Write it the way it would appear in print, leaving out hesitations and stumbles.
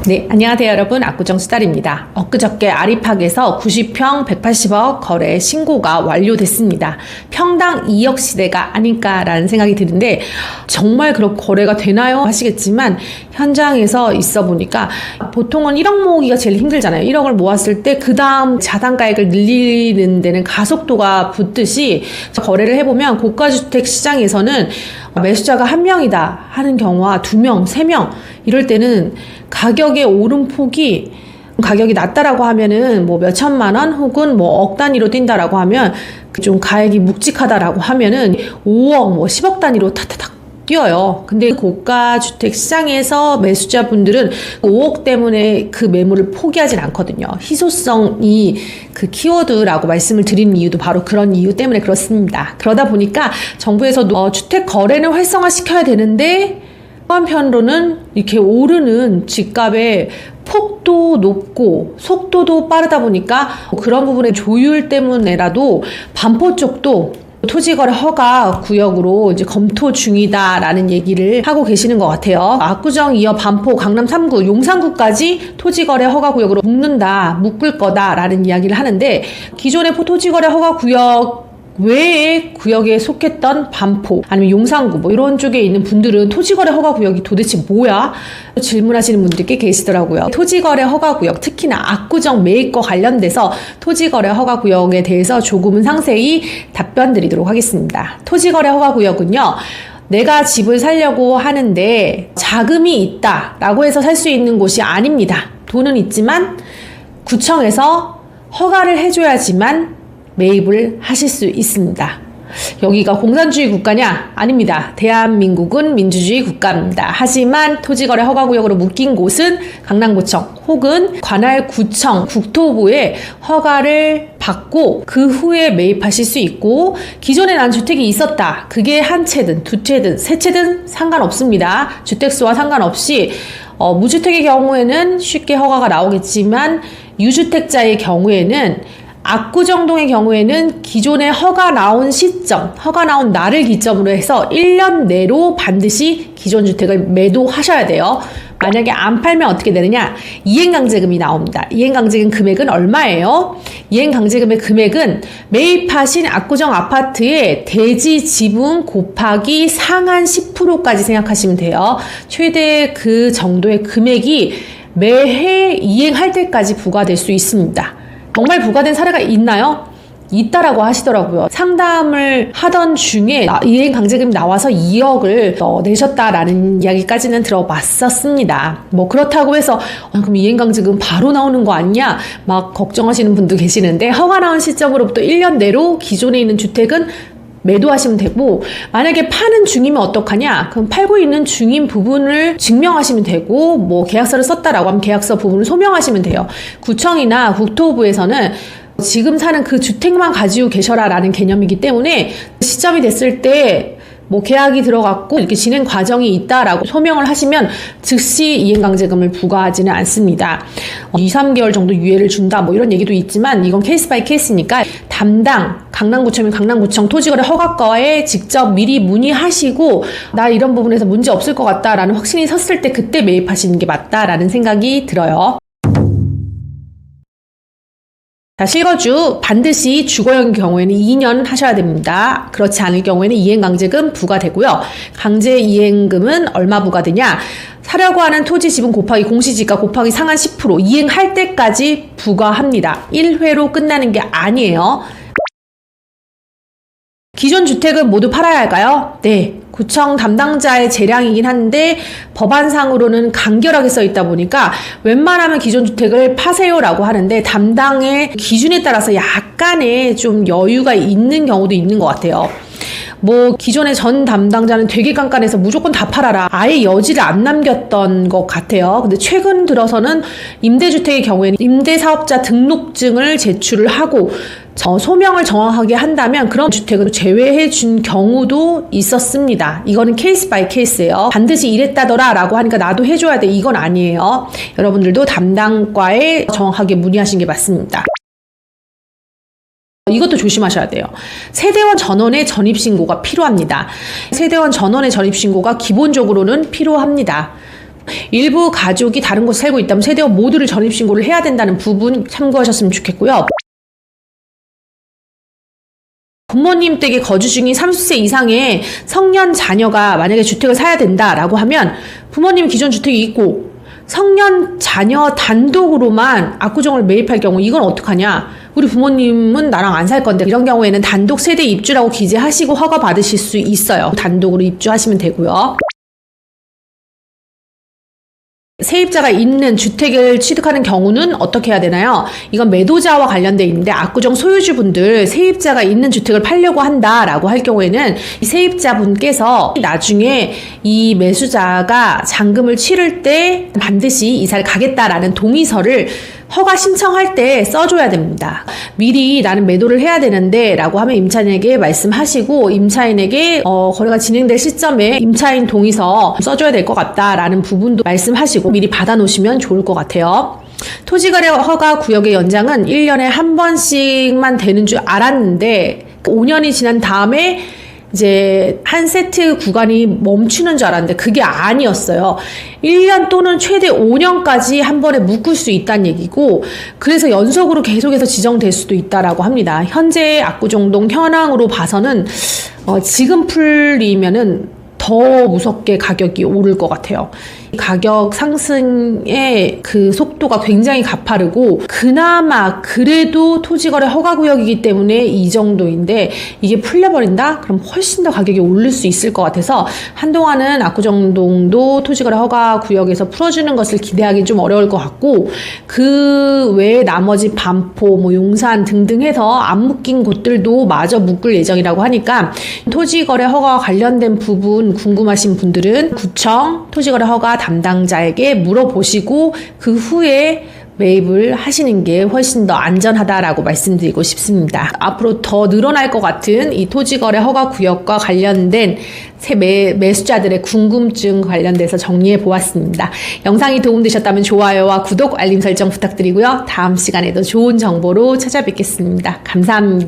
네, 안녕하세요 여러분. 압구정 수달입니다. 엊그저께 아리팍에서 90평 180억 거래 신고가 완료됐습니다. 평당 2억 시대가 아닐까라는 생각이 드는데 정말 그런 거래가 되나요? 하시겠지만 현장에서 있어 보니까 보통은 1억 모으기가 제일 힘들잖아요. 1억을 모았을 때 그 다음 자산가액을 늘리는 데는 가속도가 붙듯이 거래를 해보면 고가주택 시장에서는 매수자가 1명이다 하는 경우와 2명, 3명 이럴 때는 가격의 오름폭이 가격이 낮다라고 하면은 뭐 몇 천만 원 혹은 뭐 억 단위로 뛴다라고 하면 좀 가액이 묵직하다라고 하면은 5억 뭐 10억 단위로 타타닥 뛰어요. 근데 고가 주택 시장에서 매수자분들은 5억 때문에 그 매물을 포기하진 않거든요. 희소성이 그 키워드라고 말씀을 드린 이유도 바로 그런 이유 때문에 그렇습니다. 그러다 보니까 정부에서도 주택 거래는 활성화시켜야 되는데 한편으로는 이렇게 오르는 집값의 폭도 높고 속도도 빠르다 보니까 그런 부분의 조율 때문에라도 반포 쪽도 토지거래 허가 구역으로 이제 검토 중이다라는 얘기를 하고 계시는 것 같아요. 압구정 이어 반포, 강남 3구, 용산구까지 토지거래 허가 구역으로 묶을 거다라는 이야기를 하는데 기존의 토지거래 허가 구역 외에 구역에 속했던 반포 아니면 용산구 뭐 이런 쪽에 있는 분들은 토지거래 허가구역이 도대체 뭐야? 질문하시는 분들이 꽤 계시더라고요. 토지거래 허가구역 특히나 압구정 매입과 관련돼서 토지거래 허가구역에 대해서 조금은 상세히 답변 드리도록 하겠습니다. 토지거래 허가구역은요, 내가 집을 사려고 하는데 자금이 있다라고 해서 살 수 있는 곳이 아닙니다. 돈은 있지만 구청에서 허가를 해줘야지만 매입을 하실 수 있습니다. 여기가 공산주의 국가냐? 아닙니다. 대한민국은 민주주의 국가입니다. 하지만 토지거래 허가구역으로 묶인 곳은 강남구청 혹은 관할구청 국토부의 허가를 받고 그 후에 매입하실 수 있고, 기존에 난 주택이 있었다. 그게 한 채든 두 채든 세 채든 상관없습니다. 주택수와 상관없이 무주택의 경우에는 쉽게 허가가 나오겠지만 유주택자의 경우에는 압구정동의 경우에는 기존에 허가 나온 시점, 허가 나온 날을 기점으로 해서 1년 내로 반드시 기존 주택을 매도하셔야 돼요. 만약에 안 팔면 어떻게 되느냐? 이행강제금이 나옵니다. 이행강제금 금액은 얼마예요? 이행강제금의 금액은 매입하신 압구정 아파트의 대지 지분 곱하기 상한 10%까지 생각하시면 돼요. 최대 그 정도의 금액이 매해 이행할 때까지 부과될 수 있습니다. 정말 부과된 사례가 있나요? 있다라고 하시더라고요. 상담을 하던 중에 이행강제금이 나와서 2억을 내셨다라는 이야기까지는 들어봤었습니다. 뭐 그렇다고 해서 그럼 이행강제금 바로 나오는 거 아니냐? 막 걱정하시는 분도 계시는데, 허가 나온 시점으로부터 1년 내로 기존에 있는 주택은 매도하시면 되고, 만약에 파는 중이면 어떡하냐? 그럼 팔고 있는 중인 부분을 증명하시면 되고, 뭐 계약서를 썼다라고 하면 계약서 부분을 소명하시면 돼요. 구청이나 국토부에서는 지금 사는 그 주택만 가지고 계셔라 라는 개념이기 때문에 시점이 됐을 때 뭐 계약이 들어갔고 이렇게 진행 과정이 있다라고 소명을 하시면 즉시 이행강제금을 부과하지는 않습니다. 2, 3개월 정도 유예를 준다 뭐 이런 얘기도 있지만 이건 케이스 바이 케이스니까 담당 강남구청이면 강남구청 토지거래 허가과에 직접 미리 문의하시고 나 이런 부분에서 문제 없을 것 같다라는 확신이 섰을 때 그때 매입하시는 게 맞다라는 생각이 들어요. 자, 실거주 반드시 주거형의 경우에는 2년 하셔야 됩니다. 그렇지 않을 경우에는 이행강제금 부과되고요. 강제이행금은 얼마 부과되냐? 사려고 하는 토지 지분 곱하기 공시지가 곱하기 상한 10% 이행할 때까지 부과합니다. 1회로 끝나는 게 아니에요. 기존 주택은 모두 팔아야 할까요? 네. 구청 담당자의 재량이긴 한데 법안상으로는 간결하게 써 있다 보니까 웬만하면 기존 주택을 파세요라고 하는데 담당의 기준에 따라서 약간의 좀 여유가 있는 경우도 있는 것 같아요. 뭐 기존의 전 담당자는 되게 깐깐해서 무조건 다 팔아라, 아예 여지를 안 남겼던 것 같아요. 근데 최근 들어서는 임대주택의 경우에는 임대사업자 등록증을 제출을 하고 소명을 정확하게 한다면 그런 주택을 제외해 준 경우도 있었습니다. 이거는 케이스 바이 케이스예요. 반드시 이랬다더라 라고 하니까 나도 해줘야 돼, 이건 아니에요. 여러분들도 담당과에 정확하게 문의하시는 게 맞습니다. 이것도 조심하셔야 돼요. 세대원 전원의 전입신고가 필요합니다. 세대원 전원의 전입신고가 기본적으로는 필요합니다. 일부 가족이 다른 곳에 살고 있다면 세대원 모두를 전입신고를 해야 된다는 부분 참고하셨으면 좋겠고요. 부모님 댁에 거주 중인 30세 이상의 성년 자녀가 만약에 주택을 사야 된다라고 하면 부모님 기존 주택이 있고 성년 자녀 단독으로만 압구정을 매입할 경우 이건 어떡하냐? 우리 부모님은 나랑 안 살 건데 이런 경우에는 단독 세대 입주라고 기재하시고 허가 받으실 수 있어요. 단독으로 입주하시면 되고요. 세입자가 있는 주택을 취득하는 경우는 어떻게 해야 되나요? 이건 매도자와 관련돼 있는데 압구정 소유주분들 세입자가 있는 주택을 팔려고 한다라고 할 경우에는 이 세입자분께서 나중에 이 매수자가 잔금을 치를 때 반드시 이사를 가겠다라는 동의서를 허가 신청할 때 써줘야 됩니다. 미리 나는 매도를 해야 되는데 라고 하면 임차인에게 말씀하시고 임차인에게 거래가 진행될 시점에 임차인 동의서 써줘야 될 것 같다라는 부분도 말씀하시고 미리 받아놓으시면 좋을 것 같아요. 토지거래 허가 구역의 연장은 1년에 한 번씩만 되는 줄 알았는데 5년이 지난 다음에 이제 한 세트 구간이 멈추는 줄 알았는데 그게 아니었어요. 1년 또는 최대 5년까지 한 번에 묶을 수 있다는 얘기고 그래서 연속으로 계속해서 지정될 수도 있다라고 합니다. 현재 압구정동 현황으로 봐서는 지금 풀리면은 더 무섭게 가격이 오를 것 같아요. 가격 상승의 그 속도가 굉장히 가파르고 그나마 그래도 토지거래 허가구역이기 때문에 이 정도인데 이게 풀려버린다? 그럼 훨씬 더 가격이 오를 수 있을 것 같아서 한동안은 압구정동도 토지거래 허가구역에서 풀어주는 것을 기대하기 좀 어려울 것 같고 그 외에 나머지 반포, 용산 등등 해서 안 묶인 곳들도 마저 묶을 예정이라고 하니까 토지거래 허가와 관련된 부분 궁금하신 분들은 구청 토지거래 허가 담당자에게 물어보시고 그 후에 매입을 하시는 게 훨씬 더 안전하다라고 말씀드리고 싶습니다. 앞으로 더 늘어날 것 같은 이 토지거래 허가 구역과 관련된 매수자들의 궁금증 관련돼서 정리해 보았습니다. 영상이 도움되셨다면 좋아요와 구독, 알림 설정 부탁드리고요. 다음 시간에도 좋은 정보로 찾아뵙겠습니다. 감사합니다.